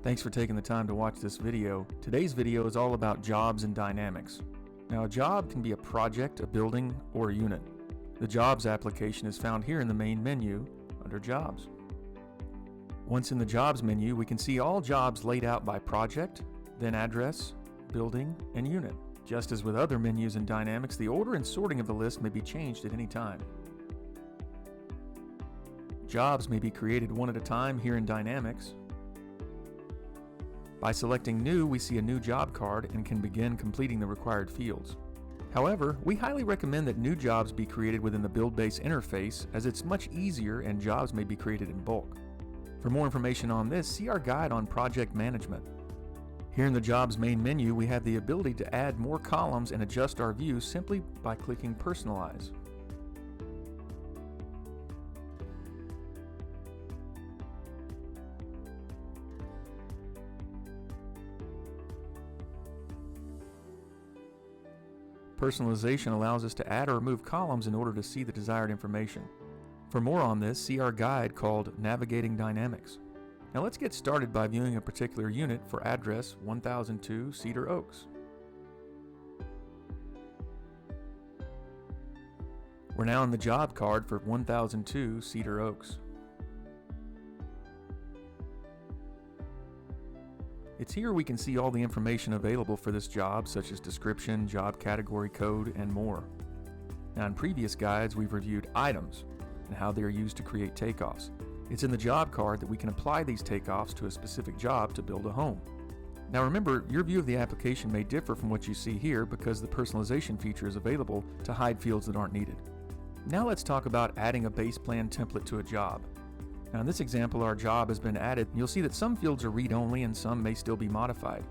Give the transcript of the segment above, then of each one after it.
Thanks for taking the time to watch this video. Today's video is all about jobs and dynamics. Now, a job can be a project, a building, or a unit. The Jobs application is found here in the main menu under Jobs. Once in the Jobs menu, we can see all jobs laid out by project, then address, building, and unit. Just as with other menus in Dynamics, the order and sorting of the list may be changed at any time. Jobs may be created one at a time here in Dynamics. By selecting New, we see a new job card and can begin completing the required fields. However, we highly recommend that new jobs be created within the BuildBase interface, as it's much easier and jobs may be created in bulk. For more information on this, see our guide on project management. Here in the Jobs main menu, we have the ability to add more columns and adjust our view simply by clicking Personalize. Personalization allows us to add or remove columns in order to see the desired information. For more on this, see our guide called Navigating Dynamics. Now let's get started by viewing a particular unit for address 1002 Cedar Oaks. We're now in the job card for 1002 Cedar Oaks. It's here we can see all the information available for this job, such as description, job category code, and more. Now in previous guides, we've reviewed items and how they are used to create takeoffs. It's in the job card that we can apply these takeoffs to a specific job to build a home. Now remember, your view of the application may differ from what you see here because the personalization feature is available to hide fields that aren't needed. Now let's talk about adding a base plan template to a job. Now in this example, our job has been added, and you'll see that some fields are read-only and some may still be modified.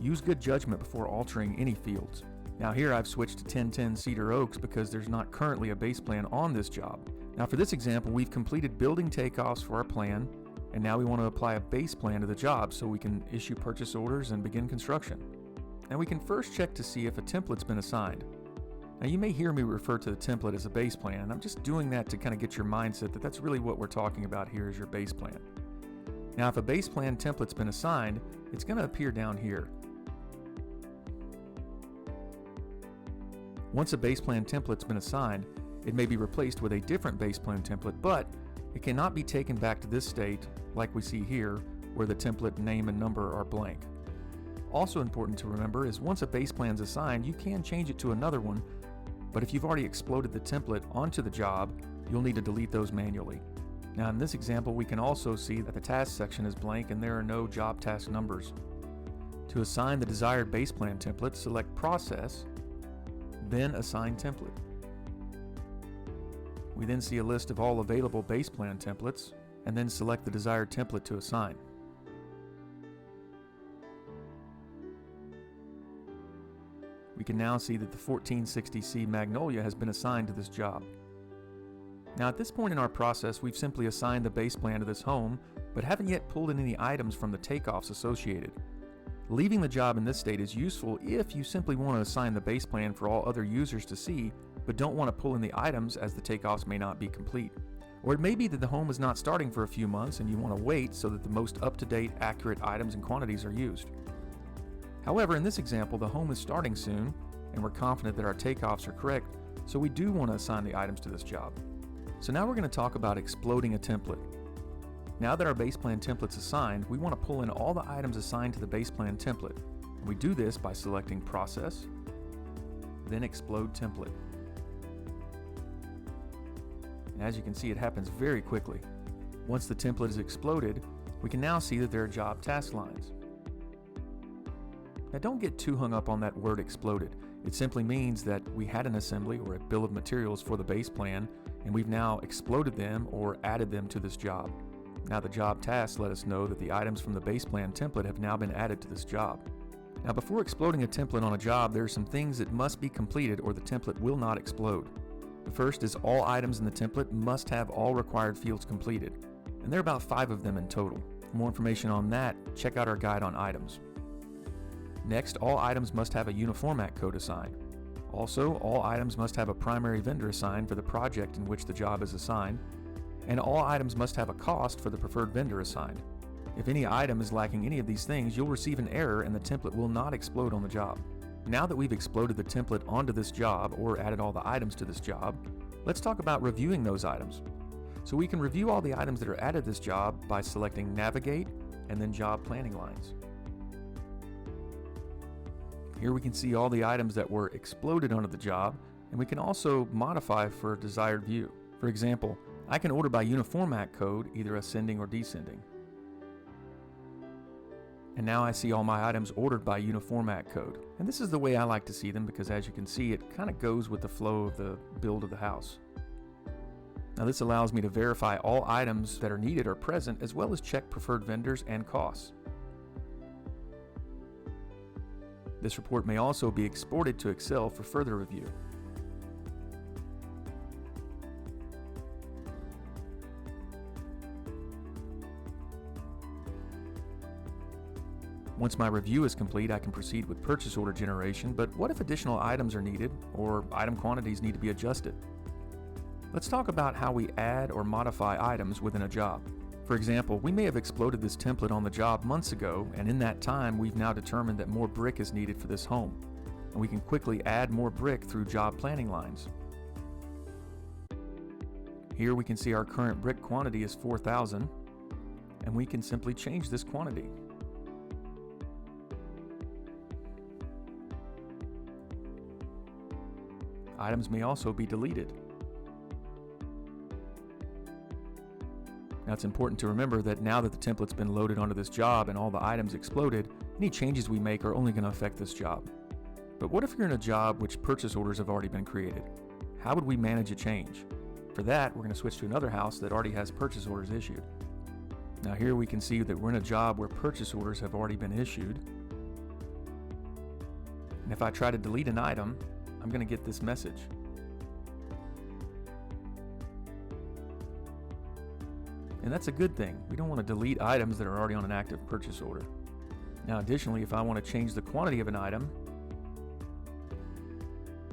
Use good judgment before altering any fields. Now here I've switched to 1010 Cedar Oaks because there's not currently a base plan on this job. Now for this example, we've completed building takeoffs for our plan, and now we want to apply a base plan to the job so we can issue purchase orders and begin construction. Now we can first check to see if a template's been assigned. Now you may hear me refer to the template as a base plan, and I'm just doing that to kind of get your mindset that that's really what we're talking about here is your base plan. Now if a base plan template's been assigned, it's going to appear down here. Once a base plan template's been assigned, it may be replaced with a different base plan template, but it cannot be taken back to this state like we see here where the template name and number are blank. Also important to remember is once a base plan is assigned, you can change it to another one, but if you've already exploded the template onto the job, you'll need to delete those manually. Now in this example, we can also see that the task section is blank and there are no job task numbers. To assign the desired base plan template, select Process, then Assign Template. We then see a list of all available base plan templates, and then select the desired template to assign. We can now see that the 1460C Magnolia has been assigned to this job. Now at this point in our process, we've simply assigned the base plan to this home, but haven't yet pulled in any items from the takeoffs associated. Leaving the job in this state is useful if you simply want to assign the base plan for all other users to see, but don't want to pull in the items as the takeoffs may not be complete. Or it may be that the home is not starting for a few months and you want to wait so that the most up-to-date, accurate items and quantities are used. However, in this example, the home is starting soon, and we're confident that our takeoffs are correct, so we do want to assign the items to this job. So now we're going to talk about exploding a template. Now that our base plan template's assigned, we want to pull in all the items assigned to the base plan template. And we do this by selecting Process, then Explode Template. And as you can see, it happens very quickly. Once the template is exploded, we can now see that there are job task lines. Now don't get too hung up on that word exploded. It simply means that we had an assembly or a bill of materials for the base plan, and we've now exploded them or added them to this job. Now the job tasks let us know that the items from the base plan template have now been added to this job. Now before exploding a template on a job, there are some things that must be completed or the template will not explode. The first is all items in the template must have all required fields completed, and there are about 5 of them in total. For more information on that, check out our guide on items. Next, all items must have a uniformat code assigned. Also, all items must have a primary vendor assigned for the project in which the job is assigned, and all items must have a cost for the preferred vendor assigned. If any item is lacking any of these things, you'll receive an error and the template will not explode on the job. Now that we've exploded the template onto this job or added all the items to this job, let's talk about reviewing those items. So we can review all the items that are added to this job by selecting Navigate and then Job Planning Lines. Here we can see all the items that were exploded onto the job, and we can also modify for a desired view. For example, I can order by uniformat code, either ascending or descending. And now I see all my items ordered by uniformat code. And this is the way I like to see them because, as you can see, it kind of goes with the flow of the build of the house. Now this allows me to verify all items that are needed are present, as well as check preferred vendors and costs. This report may also be exported to Excel for further review. Once my review is complete, I can proceed with purchase order generation, but what if additional items are needed or item quantities need to be adjusted? Let's talk about how we add or modify items within a job. For example, we may have exploded this template on the job months ago, and in that time we've now determined that more brick is needed for this home. And we can quickly add more brick through job planning lines. Here we can see our current brick quantity is 4,000, and we can simply change this quantity. Items may also be deleted. Now it's important to remember that now that the template's been loaded onto this job and all the items exploded, any changes we make are only going to affect this job. But what if you're in a job which purchase orders have already been created? How would we manage a change? For that, we're going to switch to another house that already has purchase orders issued. Now here we can see that we're in a job where purchase orders have already been issued. And if I try to delete an item, I'm going to get this message. And that's a good thing. We don't want to delete items that are already on an active purchase order. Now additionally, if I want to change the quantity of an item,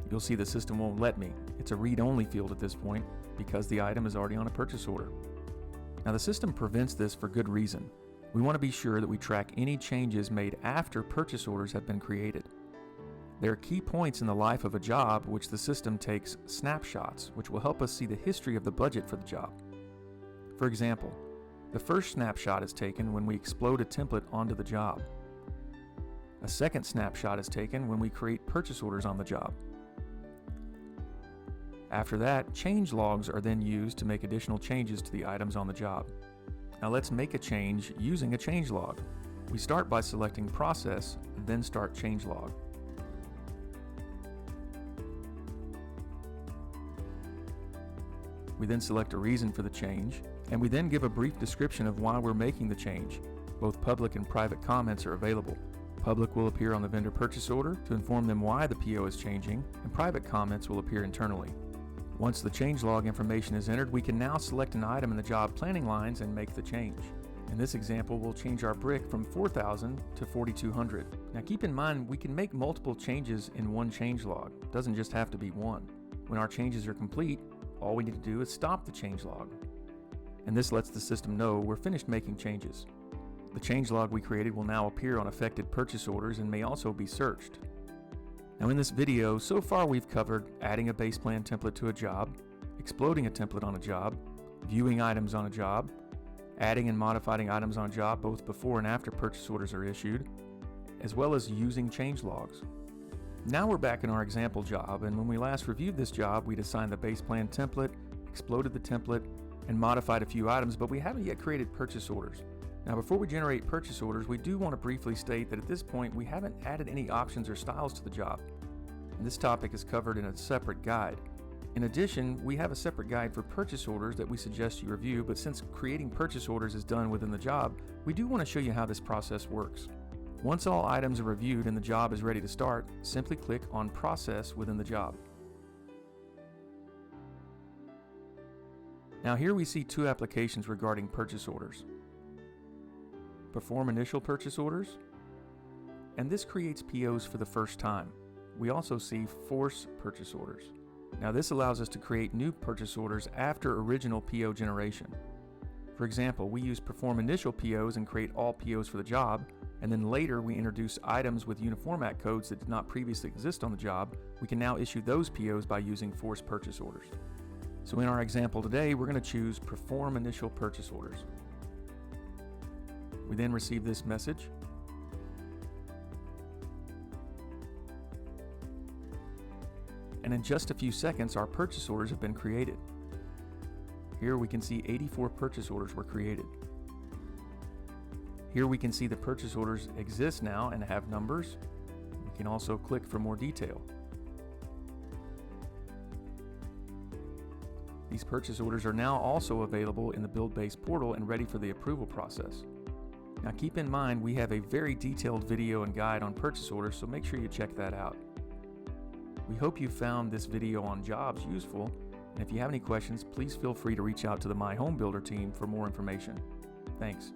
you'll see the system won't let me. It's a read-only field at this point because the item is already on a purchase order. Now the system prevents this for good reason. We want to be sure that we track any changes made after purchase orders have been created. There are key points in the life of a job which the system takes snapshots, which will help us see the history of the budget for the job. For example, the first snapshot is taken when we explode a template onto the job. A second snapshot is taken when we create purchase orders on the job. After that, change logs are then used to make additional changes to the items on the job. Now let's make a change using a change log. We start by selecting Process, then Start Change Log. We then select a reason for the change, and we then give a brief description of why we're making the change. Both public and private comments are available. Public will appear on the vendor purchase order to inform them why the PO is changing, and private comments will appear internally. Once the changelog information is entered, we can now select an item in the job planning lines and make the change. In this example, we'll change our brick from 4,000 to 4,200. Now keep in mind, we can make multiple changes in one changelog. It doesn't just have to be one. When our changes are complete, all we need to do is stop the changelog. And this lets the system know we're finished making changes. The changelog we created will now appear on affected purchase orders and may also be searched. Now in this video, so far we've covered adding a base plan template to a job, exploding a template on a job, viewing items on a job, adding and modifying items on a job both before and after purchase orders are issued, as well as using changelogs. Now we're back in our example job, and when we last reviewed this job, we'd assigned the base plan template, exploded the template, and modified a few items, but we haven't yet created purchase orders. Now before we generate purchase orders, we do want to briefly state that at this point we haven't added any options or styles to the job. And this topic is covered in a separate guide. In addition, we have a separate guide for purchase orders that we suggest you review, but since creating purchase orders is done within the job, we do want to show you how this process works. Once all items are reviewed and the job is ready to start, simply click on Process within the job. Now here we see two applications regarding purchase orders. Perform initial purchase orders, and this creates POs for the first time. We also see force purchase orders. Now this allows us to create new purchase orders after original PO generation. For example, we use perform initial POs and create all POs for the job, and then later we introduce items with uniformat codes that did not previously exist on the job. We can now issue those POs by using force purchase orders. So in our example today, we're going to choose perform initial purchase orders. We then receive this message. And in just a few seconds, our purchase orders have been created. Here we can see 84 purchase orders were created. Here we can see the purchase orders exist now and have numbers. We can also click for more detail. These purchase orders are now also available in the BuildBase portal and ready for the approval process. Now keep in mind we have a very detailed video and guide on purchase orders, so make sure you check that out. We hope you found this video on jobs useful, and if you have any questions, please feel free to reach out to the My Home Builder team for more information. Thanks.